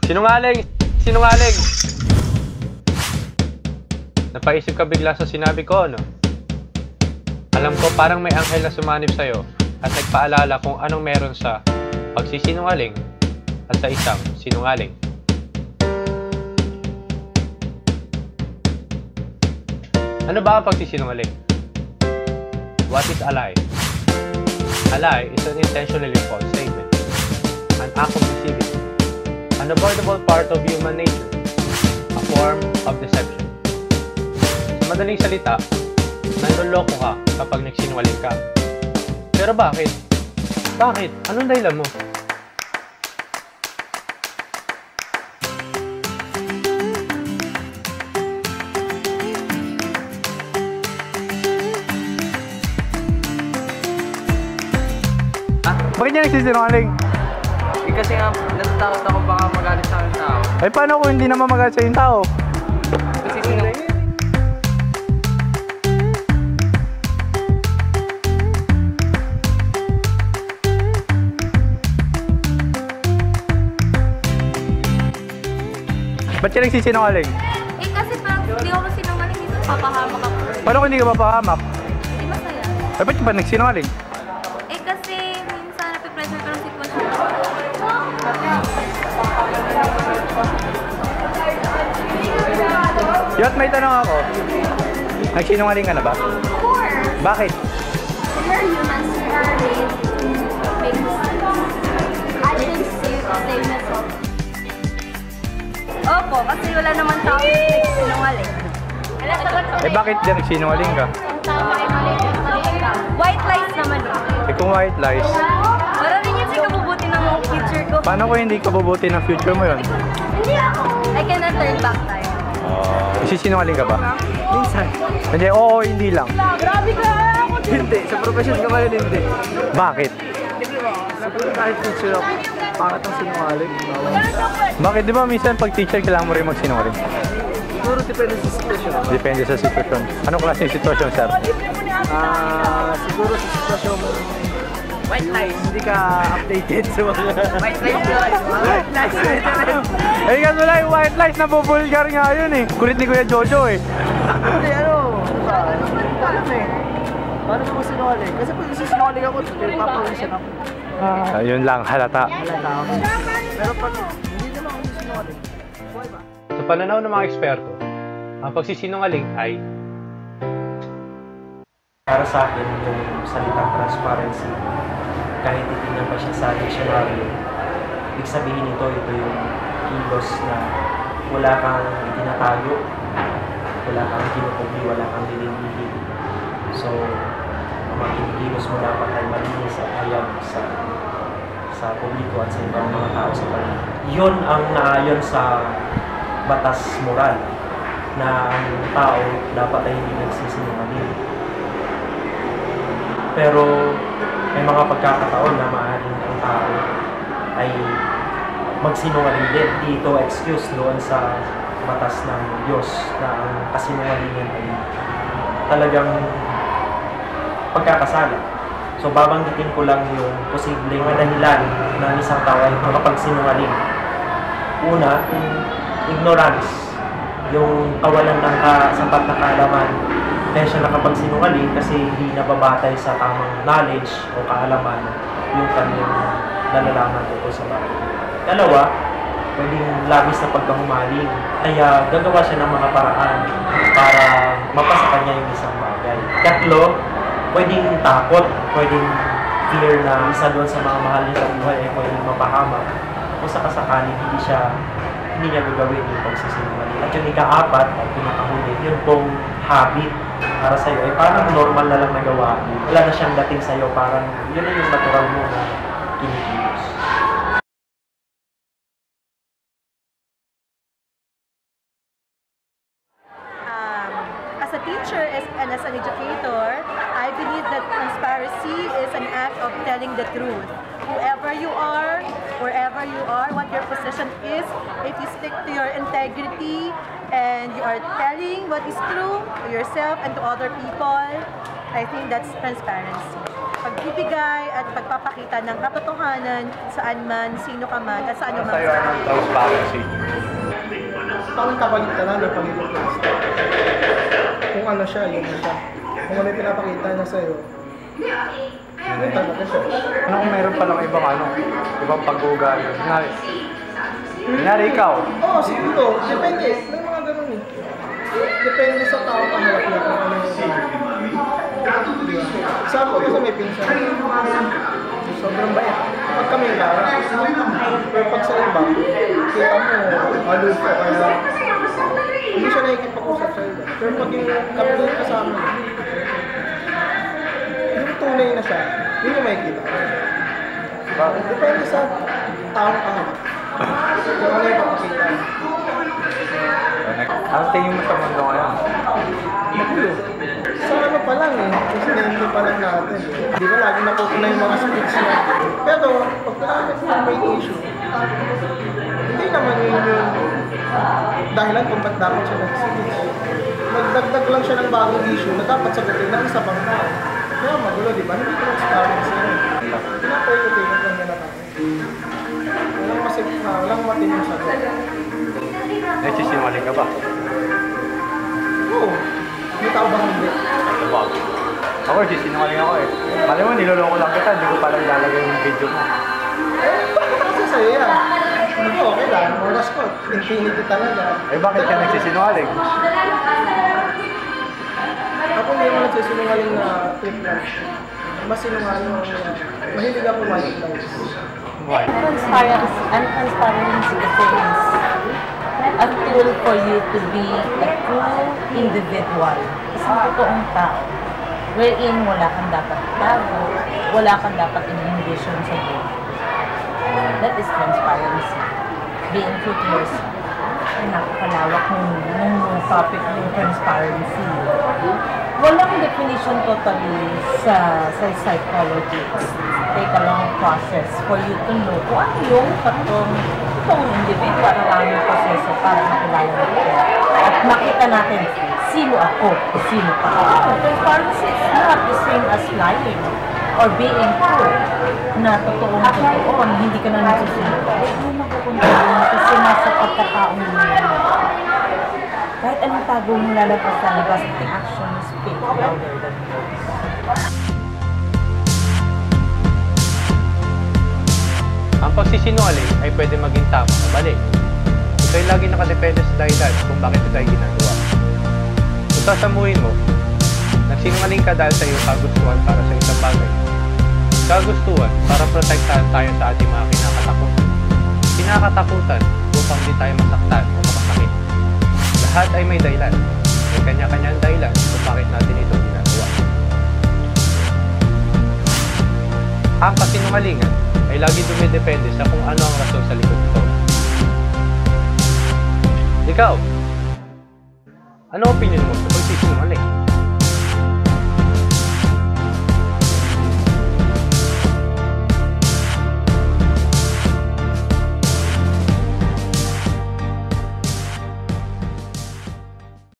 Sinungaling! Sinungaling! Napaisip ka bigla sa sinabi ko, no? Alam ko parang may anghel na sumanib sa'yo at nagpaalala kung anong meron sa pagsisinungaling at sa isang sinungaling. Ano ba ang pagsisinungaling? What is a lie? A lie is an intentionally false statement, an act of deceiving, an avoidable part of human nature, a form of deception. Sa madaling salita, nanloloko ka kapag nagsinungaling ka. Pero bakit? Bakit? Anong dahilan mo? Bakit niya nagsisinungaling? Kasi nga, natatakot ako baka magalit sa akin tao. Ay, paano kung hindi naman magalit sa yung tao? Kasi sinungaling. Ba't siya nagsisinungaling? Eh kasi parang hindi ako sinungaling dito, papahamak ako. Paano kung hindi ka mapahamak? Di masaya. Ay, ba't ka ba nagsinungaling? Eh kasi minsan napipressure ka ng sitwasyon. Yot, may tanong ako. Nagsinungaling ka na ba? Of course! Bakit? We're humans, we are made to make mistakes. Actions say the same as well. Opo, kasi wala naman tao nagsinungaling. Eh, bakit din nagsinungaling ka? White lies naman eh. Eh, kung white lies, Parang rin yun sa kabubuti ng future ko. paano kung hindi ka bubuti ng future mo yun? Hindi ako. I cannot turn back time. Isisinungaling ka ba? Minsan. Hindi, oo, hindi lang. Grabe ka! Hindi. Sa profession ka ba yun, hindi. Bakit? Siguro kahit teacher ako, pangat ang sinungaling. Bakit? Di ba minsan pag teacher kailangan mo rin magsinungaling? Siguro depende sa sitwasyon. Depende sa sitwasyon. Anong klase yung sitwasyon, sir? Siguro sa sitwasyon white lies. Hindi ka updated sa mga white lies. White lies. Eh, kaso lang yung white lies na bubulgar nga yun eh. Kulit ni Kuya Jojo eh. Hindi, ano? Paano eh? Paano mo sinungaling? Kasi pag sinungaling ako, papawisan ako. Yun lang, halata. Halata ako. Pero pag hindi naman ako sinungaling, buhay ba? Sa pananaw ng mga eksperto, ang pagsisinungaling ay para sa akin, yung salitang transparency, kahit titignan pa siya sa dictionary, ibig sabihin ito yung kilos na wala kang itinatago, wala kang kinukubi, wala kang dililihim. So, ang mga kinikilos mo dapat ay malinis at hayag sa publiko at sa ibang mga tao sa paligid. Yun ang naayon sa batas moral na ang tao dapat ay hindi nagsisinungaling. Pero may mga pagkakataon na maaaring ang tao ay magsinungaling din. Dito excuse doon sa batas ng Diyos na ang kasinungalingan ay talagang pagkakasala. So babanggitin ko lang yung posibleng dahilan ng isang tao ay makapagsinungaling. Una, ignorance. Yung kawalan ng sapat na kaalaman. Kaya siya nakapagsinungaling kasi hindi nababatay sa tamang knowledge o kaalaman yung kanyang nalalaman tungkol sa bagay. Dalawa, pwedeng labis na pagkahumaling. Kaya gagawa siya ng mga paraan para mapasa kanya yung isang bagay. Tatlo, pwedeng takot, pwedeng fear na isa doon sa mga mahal niya sa buhay ay pwedeng mapahamak. Kung sakasakaling hindi niya gagawin yung pagsisinungaling. At yung ika-apat, at pinakahuli, yun pong habit para sa'yo ay parang normal na lang nagawa. Wala na siyang dating sa'yo, parang yun na yung natural mo na kinikilos. As a teacher and as an educator, I believe that transparency is an act of telling the truth. Whoever you are, wherever you are, what your position is, if you stick to your integrity, and you are telling what is true to yourself and to other people, I think that's transparency. Pagbibigay at pagpapakita ng katotohanan saan man, sino ka man, at saan man. Sa'yo, anong transparency? Parang kabaligtaran ng pagiging plastic. Kung ano siya, yun na siya. Kung ano yung pinapakita niya sa'yo, yun talaga siya. Ano kung meron palang ibang pag-uugali? Kunyari ikaw. Oo, siguro. Depende. May mga ganun eh. Depende sa tao kaharap niya kung ano yung example kasi may pinsan. Sobrang bait. Pag kami pero pag sa iba, kita mo, aloof ka kaya hindi siya nakikipag-usap sa iba. Pero pag yung kami kasama, yung tunay na siya, yun yung makikita. Depende sa taong kaharap. Kung ano yung papakita. Ano tingin mo sa mundo ngayon? Sa ano pa lang eh, presidente pa lang natin. Di ba lagi nakukuha yung mga speech niya. Pero pag may issue, hindi naman yun yung dahilan kung ba't dapat siya nag-speech. Magdagdag lang siya ng bagong issue na dapat sagutin ng isa pang tao. Kaya magulo, di ba? Hindi transparency yun. Pinapaikutin lang nila tayo. Walang matinong sagot. Nagsisinungaling ka ba? Oo. May tao ba hindi? Ano ba? Ako, nagsisinungaling ako eh. Malay mo, niloloko lang kita, hindi ko palang lalagay yung video mo. Bakit kasi sa'yo yan? Ako, okay lang. Oras ko. Infinity talaga. Eh bakit ka nagsisinungaling? Ako hindi mo nagsisinungaling na tip lang. Mas sinungaling ako yan. Mahilig ako white lies. Why? Transparency kasi is a tool for you to be a true individual. Isang totoong tao. Wherein wala kang dapat itago, wala kang dapat inhibition sa buhay. That is transparency. Being true to yourself. Napakalawak ng topic ng transparency. Walang definition totally sa psychology. Take a long process for you to know kung ano yung totoong individual ang proseso para makilala natin. At makita natin sino ako o sino pa. Transparency is not the same as lying or being true na totoong totoo, hindi ka na nagsusunod. Hindi makukontrol kasi nasa pagkataong mo. Kahit anong tago mo lalabas sa labas, the action speak louder than words. Ang pagsisinungaling ay pwede maging tama o mali. Ito ay lagi nakadepende sa dahilan kung bakit ito ay ginagawa. Kung sasamuhin mo, nagsinungaling ka dahil sa iyong kagustuhan para sa isang bagay. Kagustuhan para protektahan tayo sa ating mga kinakatakutan. Kinakatakutan upang di tayo masaktan o makasakit. Lahat ay may dahilan. May kanya-kanyang dahilan kung bakit natin ito ginagawa. Ang kasinungalingan ay lagi dumidepende sa kung ano ang rason sa likod nito. Ikaw, ano opinion mo sa pagsisinungaling?